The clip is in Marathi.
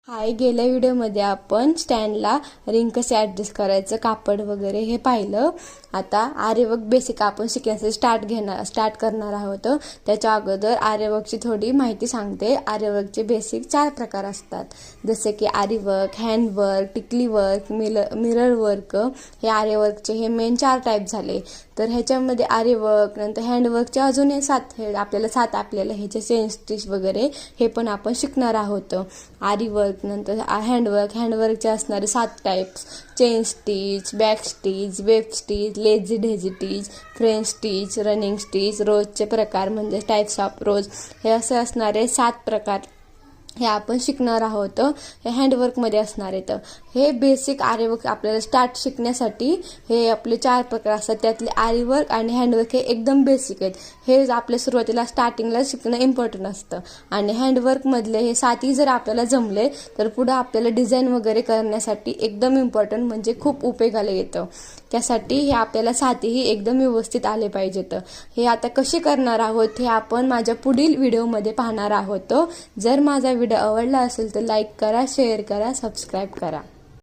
हाय, गेल्या व्हिडिओमध्ये आपण स्टँडला रिंग कसे ॲडजस्ट करायचं, कापड वगैरे हे पाहिलं. आता आर्यवर्क बेसिक आपण शिकण्यासाठी स्टार्ट करणार आहोत. त्याच्या अगोदर आर्यवर्कची थोडी माहिती सांगते. आर्यवर्कचे बेसिक 4 प्रकार असतात, जसे की आरीवर्क, हँडवर्क, टिकली वर्क, मिरर वर्क. हे आर्यवर्कचे हे मेन 4 टाईप झाले. तर ह्याच्यामध्ये आरीवर्क नंतर हँडवर्कचे अजून हे 7 आपल्याला ह्याचे चेन स्टिच वगैरे हे पण आपण शिकणार आहोत. आरीवर्क नंतर हँडवर्कचे असणारे 7 types: chain stitch, back stitch, web stitch, lazy Daisy stitch, French stitch, running stitch, रोजचे प्रकार म्हणजे टाइप्स ऑफ रोज. हे असे असणारे 7 प्रकार हे आपण शिकणार आहोत. हे हँडवर्कमध्ये असणार आहेत. हे बेसिक आरीवर्क आपल्याला स्टार्ट शिकण्यासाठी हे आपले 4 प्रकार असतात. त्यातले आरीवर्क आणि हँडवर्क हे एकदम बेसिक आहेत. हे आपल्या सुरुवातीला स्टार्टिंगला शिकणं इम्पॉर्टंट असतं. आणि हँडवर्कमधले हे 7ही जर आपल्याला जमले तर पुढे आपल्याला डिझाईन वगैरे करण्यासाठी एकदम इम्पॉर्टंट म्हणजे खूप उपयोगाला येतं. त्यासाठी हे आपल्याला 7ही एकदम व्यवस्थित आले पाहिजेत. हे आता कसे करणार आहोत हे आपण माझ्या पुढील व्हिडिओमध्ये पाहणार आहोत. जर माझा व्हिडिओ आवडला असेल तर लाईक करा, शेअर करा, सबस्क्राईब करा.